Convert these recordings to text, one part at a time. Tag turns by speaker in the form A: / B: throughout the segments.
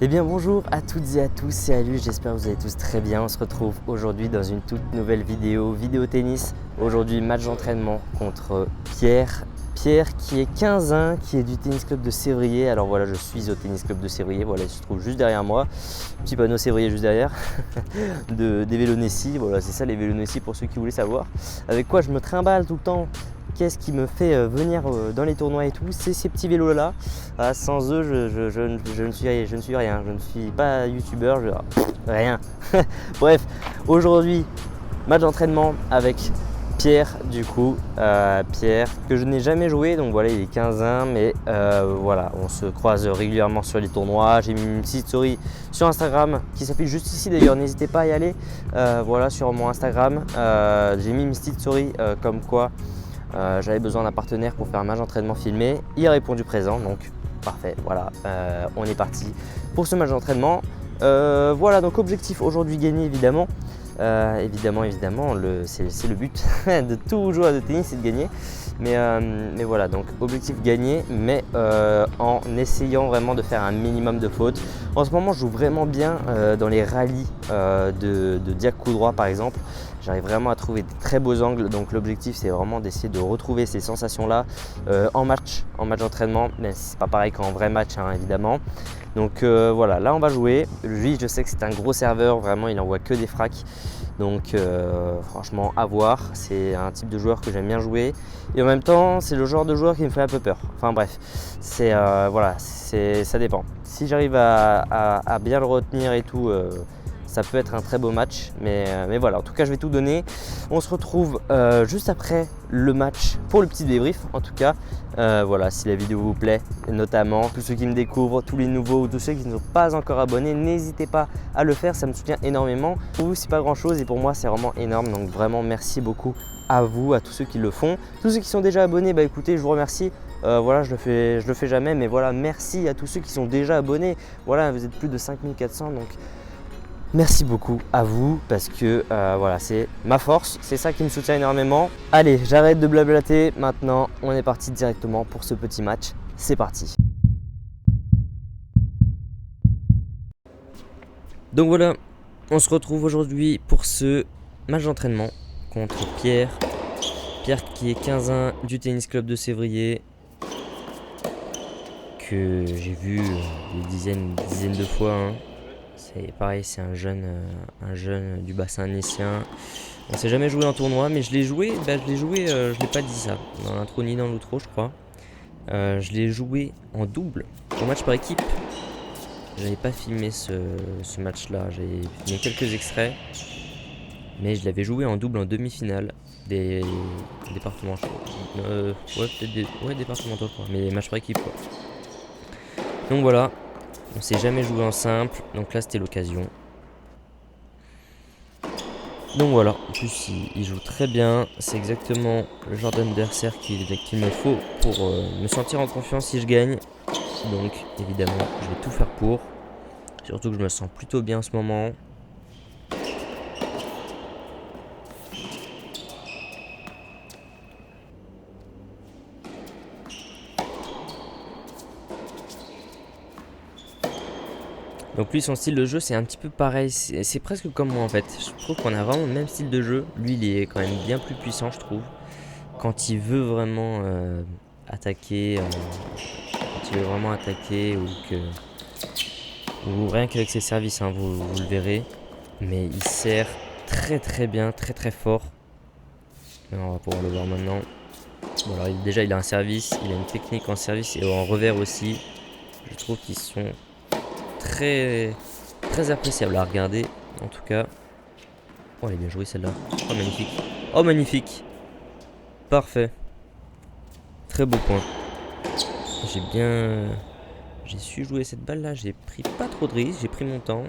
A: Eh bien bonjour à toutes et à tous, c'est Alus, j'espère que vous allez tous très bien. On se retrouve aujourd'hui dans une toute nouvelle vidéo tennis. Aujourd'hui match d'entraînement contre Pierre. Pierre qui est 15 qui est du tennis club de Sévrier. Alors voilà, je suis au tennis club de Sévrier, voilà, il se trouve juste derrière moi. Petit panneau Sévrier juste derrière, des vélos Nessie, voilà c'est ça les vélos Nessie pour ceux qui voulaient savoir. Avec quoi je me trimballe tout le temps. Qu'est-ce qui me fait venir dans les tournois et tout, c'est ces petits vélos là. Sans eux je ne suis rien, je ne suis pas youtubeur, rien. Bref, aujourd'hui match d'entraînement avec Pierre du coup, Pierre que je n'ai jamais joué, donc voilà il est 15 mais voilà on se croise régulièrement sur les tournois. J'ai mis une petite story sur Instagram qui s'affiche juste ici d'ailleurs, n'hésitez pas à y aller, voilà sur mon Instagram, j'ai mis une petite story comme quoi j'avais besoin d'un partenaire pour faire un match d'entraînement filmé. Il a répondu présent, donc parfait, voilà, on est parti pour ce match d'entraînement. Voilà, donc objectif aujourd'hui gagner évidemment. Évidemment, c'est le but de tout joueur de tennis, c'est de gagner. Mais voilà, donc objectif gagner, mais en essayant vraiment de faire un minimum de fautes. En ce moment, je joue vraiment bien dans les rallyes de Diac coup droit par exemple. J'arrive vraiment à trouver des très beaux angles, donc l'objectif c'est vraiment d'essayer de retrouver ces sensations là en match d'entraînement, mais c'est pas pareil qu'en vrai match hein, évidemment. Donc voilà, là on va jouer. Lui je sais que c'est un gros serveur, vraiment il envoie que des fracs. Donc franchement à voir, c'est un type de joueur que j'aime bien jouer. Et en même temps c'est le genre de joueur qui me fait un peu peur. Enfin bref, c'est voilà, ça dépend. Si j'arrive à bien le retenir et tout, ça peut être un très beau match, mais voilà, en tout cas je vais tout donner. On se retrouve juste après le match pour le petit débrief en tout cas. Voilà, si la vidéo vous plaît, notamment tous ceux qui me découvrent, tous les nouveaux ou tous ceux qui ne sont pas encore abonnés, n'hésitez pas à le faire, ça me soutient énormément. Pour vous c'est pas grand chose et pour moi c'est vraiment énorme, donc vraiment merci beaucoup à vous, à tous ceux qui le font. Tous ceux qui sont déjà abonnés, bah écoutez, je vous remercie. Voilà, je le fais jamais, mais voilà, merci à tous ceux qui sont déjà abonnés. Voilà, vous êtes plus de 5400, donc merci beaucoup à vous parce que voilà, c'est ma force, c'est ça qui me soutient énormément. Allez, j'arrête de blablater, maintenant on est parti directement pour ce petit match, c'est parti. Donc voilà, on se retrouve aujourd'hui pour ce match d'entraînement contre Pierre. Pierre qui est 15 du tennis club de Sévrier, que j'ai vu des dizaines de fois hein. C'est pareil, c'est un jeune du bassin niçien. On s'est jamais joué en tournoi, mais je l'ai joué, je l'ai pas dit ça, dans l'intro ni dans l'outro je crois. Je l'ai joué en double, en match par équipe. J'avais pas filmé ce match-là, j'avais filmé quelques extraits. Mais je l'avais joué en double en demi-finale des départementaux. Départementaux je crois, mais match par équipe quoi. Donc voilà. On s'est jamais joué en simple, donc là c'était l'occasion. Donc voilà, en plus il joue très bien, c'est exactement le genre d'adversaire qu'il me faut pour me sentir en confiance si je gagne. Donc évidemment je vais tout faire pour, surtout que je me sens plutôt bien en ce moment. Donc lui son style de jeu c'est un petit peu pareil, c'est presque comme moi en fait. Je trouve qu'on a vraiment le même style de jeu. Lui il est quand même bien plus puissant je trouve. Quand il veut vraiment attaquer, ou rien qu'avec ses services hein, vous le verrez. Mais il sert très bien, très fort. On va pouvoir le voir maintenant. Bon, alors déjà il a un service, il a une technique en service et en revers aussi. Je trouve qu'ils sont très appréciables à regarder en tout cas. Oh elle est bien jouée celle-là. Oh magnifique. Oh magnifique. Parfait. Très beau point. J'ai su jouer cette balle là, j'ai pris pas trop de risques, j'ai pris mon temps.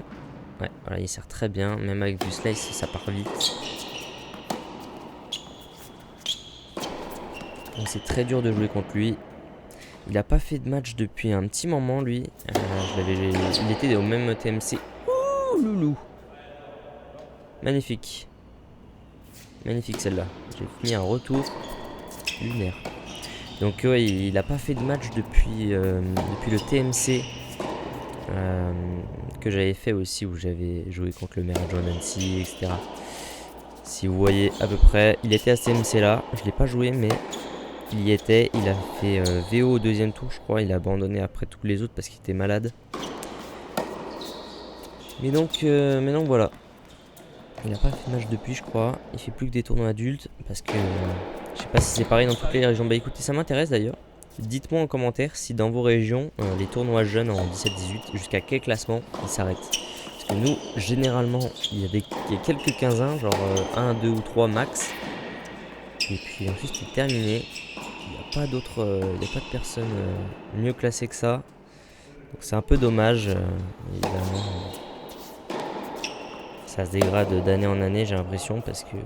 A: Ouais, voilà, il sert très bien, même avec du slice ça part vite. Donc c'est très dur de jouer contre lui. Il a pas fait de match depuis un petit moment lui. Il était au même TMC. Ouh loulou. Magnifique. Magnifique celle-là. J'ai mis un retour lunaire. Donc ouais, il a pas fait de match depuis le TMC que j'avais fait aussi, où j'avais joué contre le Merajon Nancy, etc. Si vous voyez à peu près, il était à CMC là, je l'ai pas joué mais il y était, il a fait VO au deuxième tour je crois, il a abandonné après tous les autres parce qu'il était malade. Mais donc voilà, il n'a pas fait de match depuis je crois, il fait plus que des tournois adultes parce que je sais pas si c'est pareil dans toutes les régions. Bah écoutez, ça m'intéresse d'ailleurs. Dites-moi en commentaire si dans vos régions, les tournois jeunes en 17-18, jusqu'à quel classement ils s'arrêtent. Parce que nous, généralement, il y a quelques 15 genre 1, 2 ou 3 max. Et puis ensuite, c'est terminé. Il n'y a pas d'autres, il n'y a pas de personnes mieux classées que ça. Donc c'est un peu dommage, évidemment. Ça se dégrade d'année en année, j'ai l'impression, parce que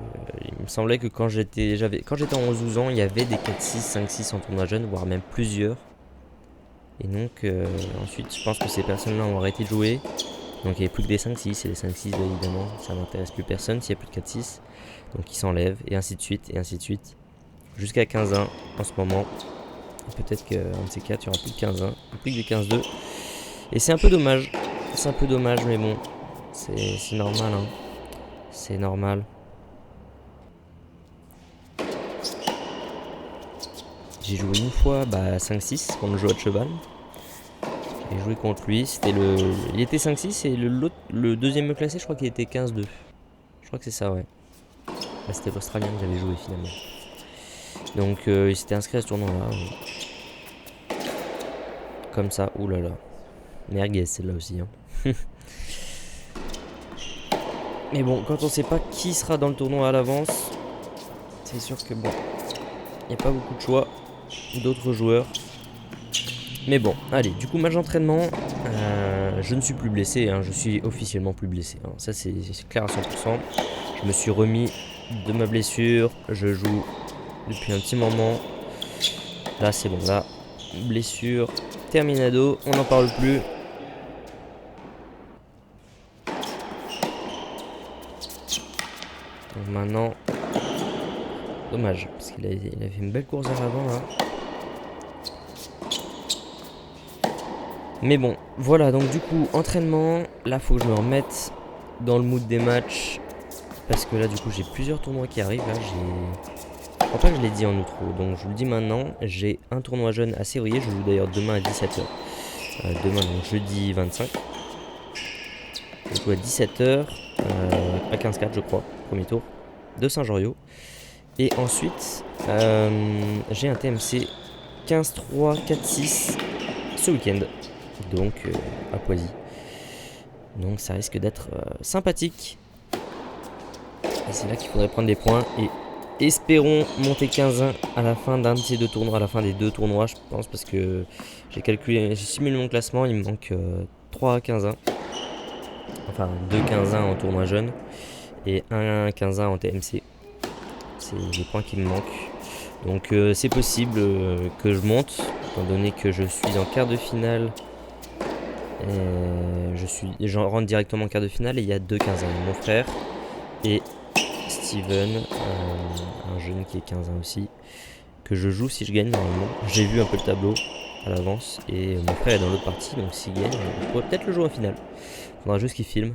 A: il me semblait que quand j'étais en 11-12 ans, il y avait des 4-6, 5-6 en tournoi jeune, voire même plusieurs. Et donc ensuite, je pense que ces personnes-là ont arrêté de jouer. Donc il n'y avait plus que des 5-6, et les 5-6, bah, évidemment, ça n'intéresse plus personne s'il n'y a plus de 4-6. Donc ils s'enlèvent, et ainsi de suite, et ainsi de suite. Jusqu'à 15-1 en ce moment. Peut-être qu'un de ces 4, il n'y aura plus de 15-1, plus que des 15-2. Et c'est un peu dommage. C'est un peu dommage, mais bon, c'est normal, hein. C'est normal. J'ai joué une fois 5-6 contre Joe de Cheval. J'ai joué contre lui, il était 5-6 et le deuxième me classé, je crois qu'il était 15-2. Je crois que c'est ça, ouais. Bah, c'était l'Australien que j'avais joué finalement. Donc il s'était inscrit à ce tournoi-là. Comme ça, oulala. Merguez celle-là aussi, hein. Mais bon, quand on sait pas qui sera dans le tournoi à l'avance, c'est sûr que bon, il n'y a pas beaucoup de choix d'autres joueurs. Mais bon, allez, du coup, match d'entraînement, je ne suis plus blessé, hein, je suis officiellement plus blessé. Hein, ça, c'est clair à 100%. Je me suis remis de ma blessure, je joue depuis un petit moment. Là, c'est bon, là, blessure, terminado, on n'en parle plus. Donc maintenant, dommage, parce qu'il a fait une belle course à l'avant là. Mais bon, voilà, donc du coup, entraînement. Là, faut que je me remette dans le mood des matchs. Parce que là, du coup, j'ai plusieurs tournois qui arrivent. Là, je crois pas que je l'ai dit en outro, donc je vous le dis maintenant. J'ai un tournoi jeune à février. Je joue d'ailleurs demain à 17h. Demain, donc jeudi 25. Je joue à 17h. À 15-4, je crois. Premier tour de Saint-Joriot. Et ensuite, j'ai un TMC 15-3, 4-6 ce week-end. Donc à Poisy. Donc ça risque d'être sympathique. Et c'est là qu'il faudrait prendre des points. Et espérons monter 15-1 à la fin d'un de ces deux tournois, à la fin des deux tournois, je pense, parce que j'ai simulé mon classement, il me manque 3 15-1. Enfin 2 15-1 en tournoi jeune et 1 15-1 en TMC. C'est les points qui me manquent. Donc c'est possible que je monte, étant donné que je suis en quart de finale. Je rentre directement en quart de finale et il y a 2 15-1. Mon frère et Steven, un jeune qui est 15-1 aussi, que je joue si je gagne normalement. J'ai vu un peu le tableau à l'avance et mon frère est dans l'autre partie, donc s'il gagne, on pourrait peut-être le jouer en finale. Faudra juste qu'il filme.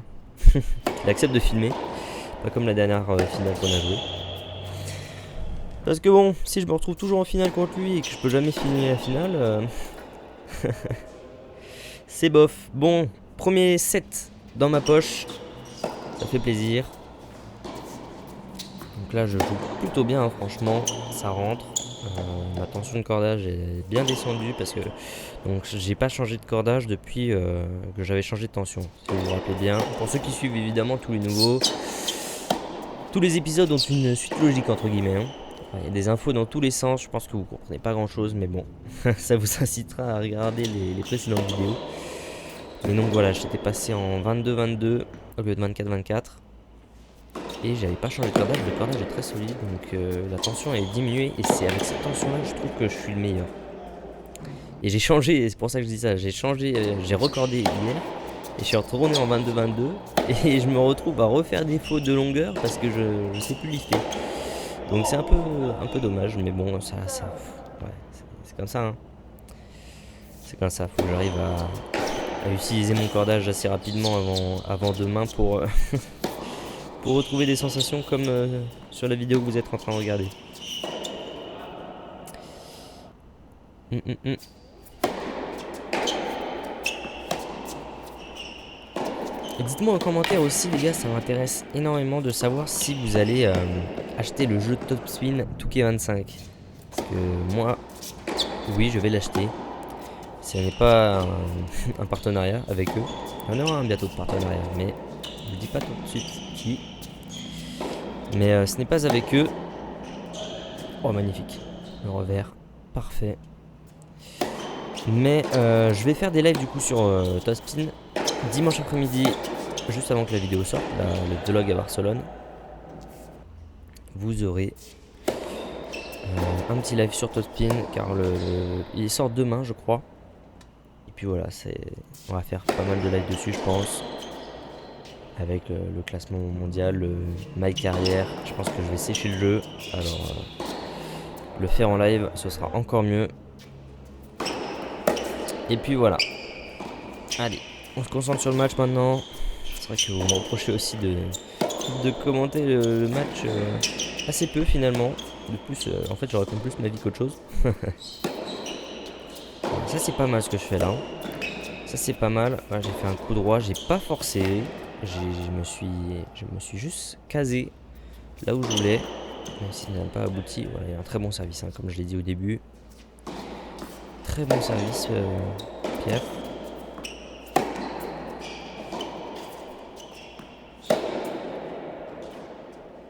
A: Il accepte de filmer, pas comme la dernière finale qu'on a jouée. Parce que bon, si je me retrouve toujours en finale contre lui et que je peux jamais finir la finale, c'est bof. Bon, premier set dans ma poche, ça fait plaisir. Donc là je joue plutôt bien, hein, franchement, ça rentre. Ma tension de cordage est bien descendue parce que donc j'ai pas changé de cordage depuis que j'avais changé de tension, si vous vous rappelez bien. Pour ceux qui suivent évidemment tous les nouveaux, tous les épisodes ont une suite logique entre guillemets, hein. Il y a des infos dans tous les sens, je pense que vous comprenez pas grand chose, mais bon, ça vous incitera à regarder les précédentes vidéos. Mais donc voilà, j'étais passé en 22-22 au lieu de 24-24. Et j'avais pas changé de cordage, le cordage est très solide, donc la tension est diminuée. Et c'est avec cette tension là que je trouve que je suis le meilleur. Et j'ai changé, c'est pour ça que je dis ça, j'ai recordé hier. Et je suis retourné en 22-22. Et je me retrouve à refaire des fautes de longueur parce que je sais plus lifter. Donc c'est un peu dommage, mais bon, ouais, c'est comme ça, hein. C'est comme ça, faut que j'arrive à utiliser mon cordage assez rapidement avant demain pour, pour retrouver des sensations comme sur la vidéo que vous êtes en train de regarder. Dites-moi en commentaire aussi les gars, ça m'intéresse énormément de savoir si vous allez acheter le jeu Top Spin 2K25. Parce que moi, oui, je vais l'acheter. Ce n'est pas un partenariat avec eux. Il y en aura un bientôt de partenariat, mais je ne dis pas tout de suite qui. Mais ce n'est pas avec eux. Oh magnifique, le revers, parfait. Mais je vais faire des lives du coup sur Top Spin dimanche après-midi, juste avant que la vidéo sorte, le vlog à Barcelone. Vous aurez un petit live sur Top Spin car il sort demain je crois. Et puis voilà, on va faire pas mal de lives dessus je pense. Avec le classement mondial, my carrière, je pense que je vais sécher le jeu. Alors le faire en live ce sera encore mieux. Et puis voilà. Allez, on se concentre sur le match maintenant. C'est vrai que vous me reprochez aussi de commenter le match assez peu finalement. De plus, en fait, je raconte plus ma vie qu'autre chose. Ça, c'est pas mal ce que je fais là. Ça, c'est pas mal. Voilà, j'ai fait un coup droit, j'ai pas forcé. Je me suis juste casé là où je voulais. Même s'il n'a pas abouti. Voilà, il y a un très bon service, hein, comme je l'ai dit au début. Très bon service, Pierre.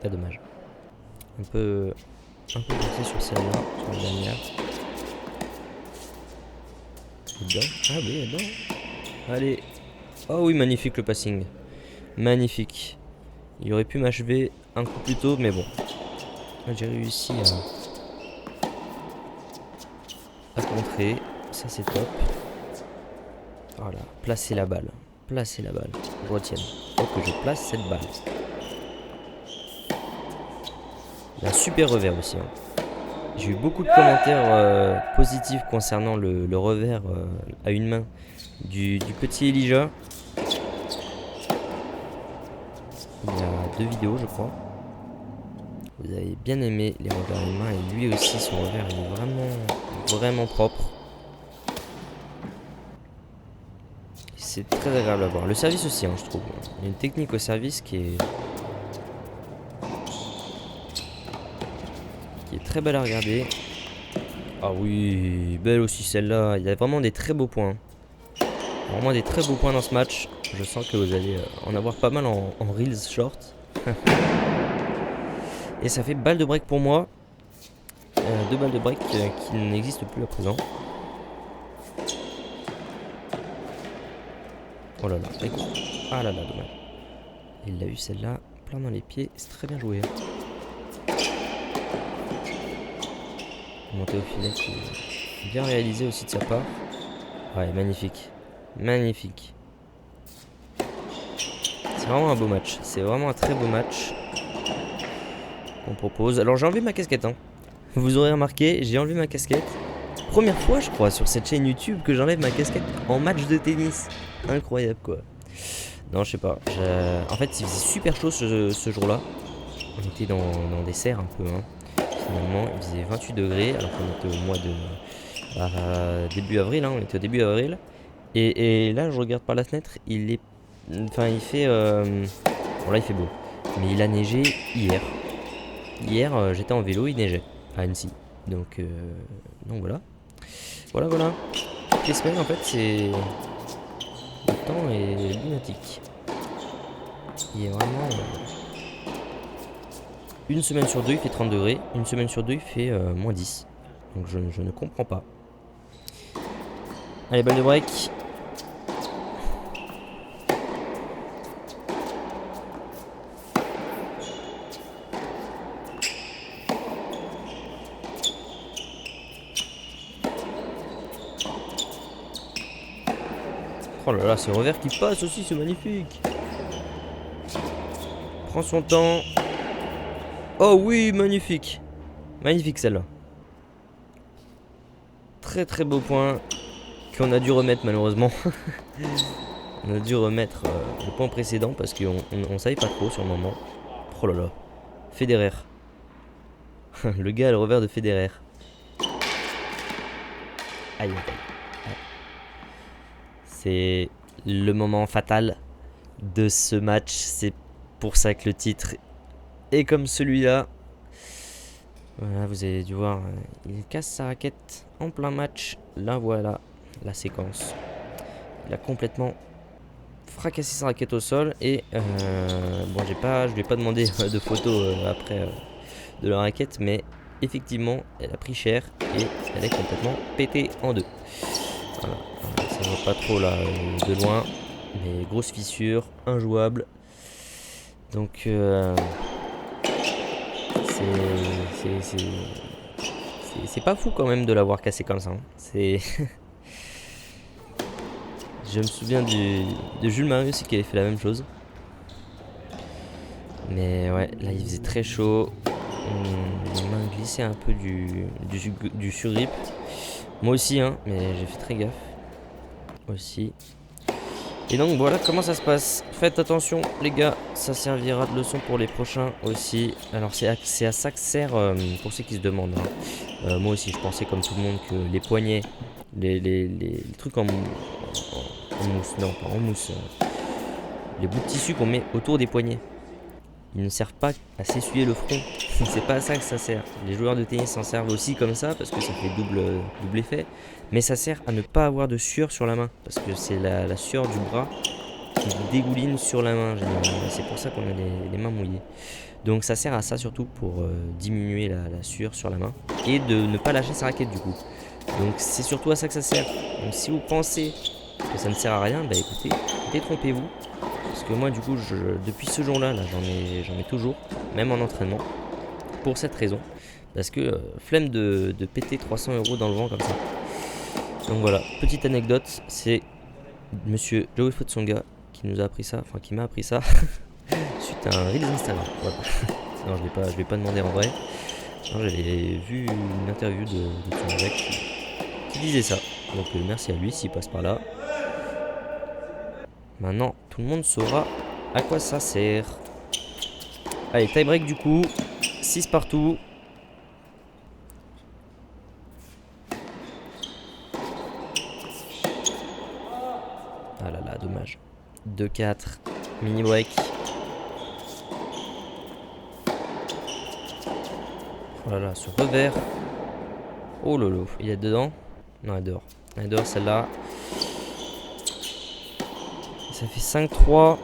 A: Pas dommage. Un peu poussé sur celle-là, sur la dernière. Dedans. Ah oui, dedans. Allez. Oh oui, magnifique le passing. Magnifique. Il aurait pu m'achever un coup plus tôt, mais bon. J'ai réussi à contrer. Ça, c'est top. Voilà. Placer la balle. Placer la balle. Je retiens. Faut que je place cette balle. Il y a un super revers aussi. Hein. J'ai eu beaucoup de commentaires positifs concernant le revers à une main du petit Elijah. Il y a 2 vidéos, je crois. Vous avez bien aimé les revers à une main et lui aussi, son revers il est vraiment propre. C'est très agréable à voir. Le service aussi, hein, je trouve. Il y a une technique au service qui est très belle à regarder. Ah oui, belle aussi celle-là. Il y a vraiment des très beaux points. Vraiment des très beaux points dans ce match. Je sens que vous allez en avoir pas mal en Reels Short. Et ça fait balle de break pour moi. 2 balles de break qui n'existent plus à présent. Oh là là, écoute. Ah là là, dommage. Il l'a eu celle-là, plein dans les pieds. C'est très bien joué. Monter au filet qui est bien réalisé aussi de sa part. Ouais, magnifique. Magnifique. C'est vraiment un beau match. C'est vraiment un très beau match qu'on propose. Alors j'ai enlevé ma casquette. Hein. Vous aurez remarqué, j'ai enlevé ma casquette. Première fois, je crois, sur cette chaîne YouTube que j'enlève ma casquette en match de tennis. Incroyable, quoi. Non, je sais pas. En fait, il faisait super chaud ce jour-là. On était dans des serres un peu. Hein. Finalement, il faisait 28 degrés alors qu'on était au mois de début avril. Hein. On était au début avril. Et là, je regarde par la fenêtre. Il fait. Bon, là, il fait beau. Mais il a neigé hier. Hier, j'étais en vélo, il neigeait à Annecy. Donc voilà. Voilà. Toutes les semaines, en fait, c'est. Le temps est lunatique. Il est vraiment. Une semaine sur 2, il fait 30 degrés. Une semaine sur 2, il fait moins 10. Donc je ne comprends pas. Allez, balle de break. Oh là là, c'est le revers qui passe aussi, c'est magnifique. Prends son temps. Oh oui, magnifique. Magnifique celle-là. Très très beau point. qu'on a dû remettre malheureusement. On a dû remettre le point précédent parce qu'on savait pas trop sur le moment. Oh là là, Federer. Le gars a le revers de Federer. Aïe, aïe, aïe. C'est le moment fatal de ce match. C'est pour ça que le titre est comme celui-là. Voilà, vous avez dû voir, il casse sa raquette en plein match. Là, voilà la séquence. Il a complètement fracassé sa raquette au sol. Et bon, je lui ai pas demandé de photos après de la raquette, mais effectivement, elle a pris cher et elle est complètement pétée en deux. Voilà, ça ne voit pas trop là de loin, mais grosse fissure, injouable. Donc c'est pas fou quand même de l'avoir cassé comme ça. Hein. Je me souviens de Jules Marie aussi qui avait fait la même chose. Mais ouais, là il faisait très chaud. Les mains glissaient un peu du surgrip. Moi aussi, hein, mais j'ai fait très gaffe. Aussi. Et donc voilà comment ça se passe. Faites attention les gars, ça servira de leçon pour les prochains aussi. Alors c'est à ça que sert, pour ceux qui se demandent. Hein. Moi aussi je pensais comme tout le monde que les poignets, les trucs en mousse, non pas en mousse, les bouts de tissu qu'on met autour des poignets, ils ne servent pas à s'essuyer le front. C'est pas à ça que ça sert. Les joueurs de tennis s'en servent aussi comme ça parce que ça fait double effet. Mais ça sert à ne pas avoir de sueur sur la main. Parce que c'est la sueur du bras qui dégouline sur la main. C'est pour ça qu'on a les mains mouillées. Donc ça sert à ça surtout pour diminuer la sueur sur la main. Et de ne pas lâcher sa raquette du coup. Donc c'est surtout à ça que ça sert. Donc si vous pensez que ça ne sert à rien, bah écoutez, détrompez-vous. Parce que moi du coup depuis ce jour-là, j'en ai toujours, même en entraînement, pour cette raison. Parce que flemme de péter 300 € dans le vent comme ça. Donc voilà, petite anecdote, c'est monsieur Joey Fotsonga qui nous a appris ça, enfin qui m'a appris ça, suite à un reel Instagram. Voilà. Non, je vais pas demander en vrai. Non, j'avais vu une interview de son mec qui disait ça. Donc merci à lui s'il passe par là. Maintenant, tout le monde saura à quoi ça sert. Allez, tie break du coup. 6 partout. Ah là là, dommage. 2-4. Mini break. Oh là là, ce revers. Oh lolo, il est dedans? Non, elle est dehors. Elle est dehors celle-là. Ça fait 5-3.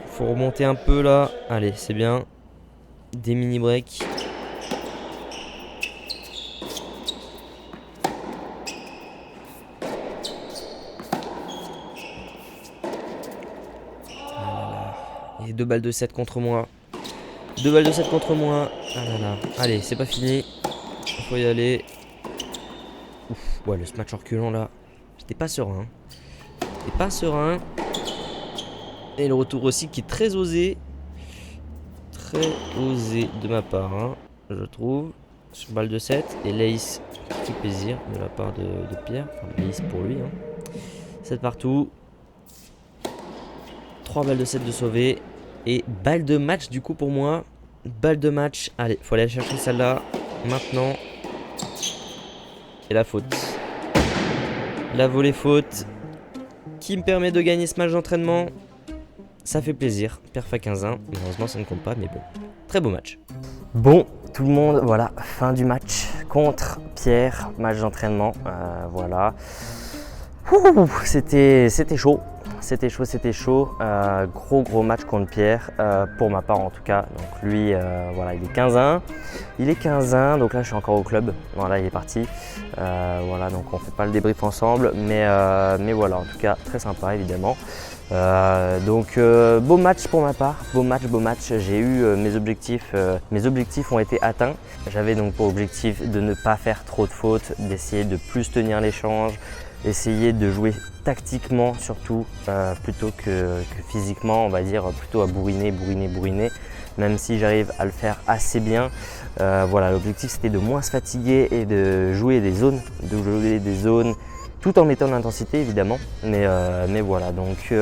A: Faut remonter un peu là. Allez, c'est bien. Des mini breaks. Et 2 balles de 7 contre moi. 2 balles de 7 contre moi. Ah là là. Allez, c'est pas fini. Il faut y aller. Ouf, ouais, le smash en reculant là. J'étais pas serein. J'étais pas serein. Et le retour aussi qui est très osé. Très osé de ma part, hein, je trouve. Sur balle de 7. Et l'ace qui fait plaisir de la part de Pierre. Enfin, l'ace pour lui. Hein. 7 partout. 3 balles de 7 de sauver. Et balle de match du coup pour moi. Balle de match. Allez, faut aller chercher celle-là. Maintenant. Et la faute. La volée faute. Qui me permet de gagner ce match d'entraînement. Ça fait plaisir. Perf à 15-1. Malheureusement, ça ne compte pas, mais bon. Très beau match. Bon, tout le monde, voilà. Fin du match contre Pierre. Match d'entraînement. Voilà. C'était chaud. C'était chaud. Gros match contre Pierre, pour ma part en tout cas. Donc lui, voilà, il est 15-1. Donc là, je suis encore au club. Voilà, il est parti. Voilà, donc on fait pas le débrief ensemble. Mais voilà, en tout cas, très sympa évidemment. Donc beau match pour ma part. Beau match. J'ai eu mes objectifs. Mes objectifs ont été atteints. J'avais donc pour objectif de ne pas faire trop de fautes, d'essayer de plus tenir l'échange, essayer de jouer tactiquement surtout, plutôt que physiquement, on va dire, plutôt à bourriner. même si j'arrive à le faire assez bien. Voilà, l'objectif c'était de moins se fatiguer et de jouer des zones, tout en mettant de l'intensité évidemment. Mais voilà, donc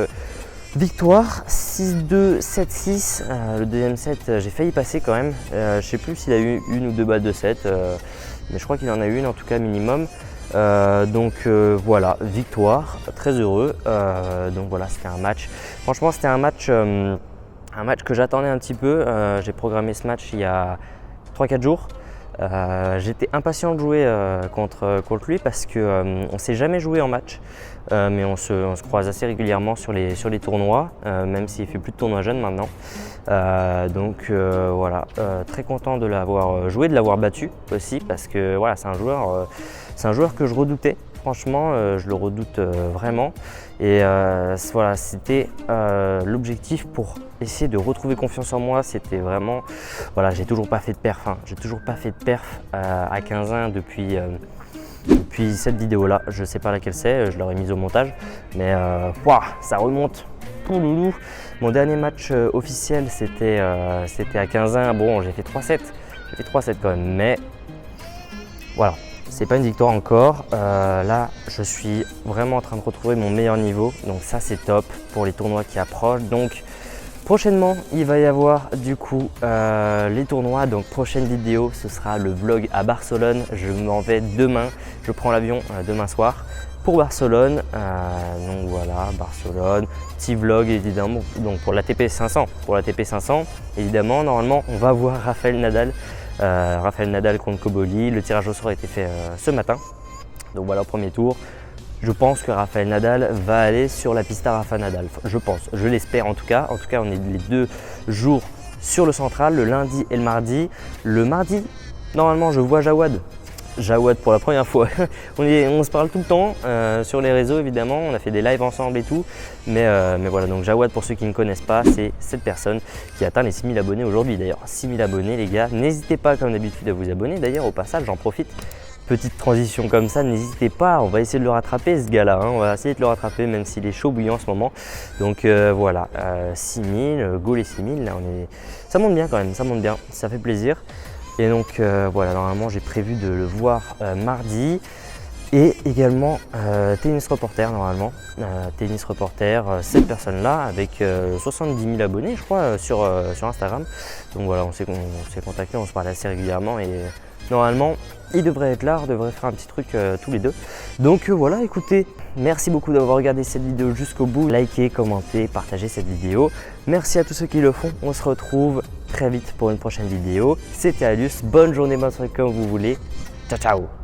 A: victoire 6-2, 7-6. Le deuxième set, j'ai failli passer quand même. Je sais plus s'il a eu une ou deux balles de set, mais je crois qu'il en a eu une en tout cas minimum. Donc voilà, victoire, très heureux. Donc voilà, c'était un match. Franchement, c'était un match que j'attendais un petit peu. J'ai programmé ce match il y a 3-4 jours. J'étais impatient de jouer contre lui parce qu'on ne s'est jamais joué en match, mais on se croise assez régulièrement sur les tournois, même s'il ne fait plus de tournois jeunes maintenant. Donc voilà, très content de l'avoir joué, de l'avoir battu aussi parce que voilà, c'est un joueur que je redoutais. Franchement, je le redoute vraiment. Et voilà, c'était l'objectif pour essayer de retrouver confiance en moi. C'était vraiment, voilà, j'ai toujours pas fait de perf. J'ai toujours pas fait de perf à 15-1 depuis cette vidéo-là. Je sais pas laquelle c'est, je l'aurais mise au montage. Mais wow, ça remonte. Pouloulou. Mon dernier match officiel, c'était à 15-1. Bon, j'ai fait 3-7. J'ai fait 3-7 quand même, mais voilà. C'est pas une victoire encore. Là, je suis vraiment en train de retrouver mon meilleur niveau. Donc ça, c'est top pour les tournois qui approchent. Donc prochainement, il va y avoir du coup les tournois. Donc prochaine vidéo, ce sera le vlog à Barcelone. Je m'en vais demain. Je prends l'avion demain soir pour Barcelone. Donc voilà, Barcelone. Petit vlog évidemment. Donc pour l'ATP 500. Pour l'ATP 500, évidemment, normalement, on va voir Rafael Nadal contre Cobolli. Le tirage au sort a été fait ce matin. Donc voilà, au premier tour. Je pense que Rafael Nadal va aller sur la pista Rafa Nadal. Je pense, je l'espère en tout cas. En tout cas, on est les 2 jours sur le central, le lundi et le mardi. Le mardi, normalement, je vois Jawad pour la première fois. on se parle tout le temps sur les réseaux évidemment, on a fait des lives ensemble et tout. Mais voilà, donc Jawad, pour ceux qui ne connaissent pas, c'est cette personne qui atteint les 6000 abonnés aujourd'hui d'ailleurs. 6000 abonnés les gars, n'hésitez pas comme d'habitude à vous abonner. D'ailleurs au passage, j'en profite. Petite transition comme ça, n'hésitez pas, on va essayer de le rattraper ce gars-là, on va essayer de le rattraper même s'il est chaud bouillant en ce moment. Donc voilà, 6000, go les 6000, là ça monte bien quand même, ça monte bien, ça fait plaisir. Et donc voilà, normalement j'ai prévu de le voir mardi. Et également Tennis Reporter normalement, Tennis Reporter, cette personne-là avec 70 000 abonnés je crois sur Instagram. Donc voilà, on s'est contacté, on se parle assez régulièrement et normalement il devrait être là, on devrait faire un petit truc tous les deux. Donc voilà, écoutez, merci beaucoup d'avoir regardé cette vidéo jusqu'au bout. Likez, commentez, partagez cette vidéo. Merci à tous ceux qui le font, on se retrouve très vite pour une prochaine vidéo. C'était Alius, bonne journée, bonne soirée comme vous voulez. Ciao ciao.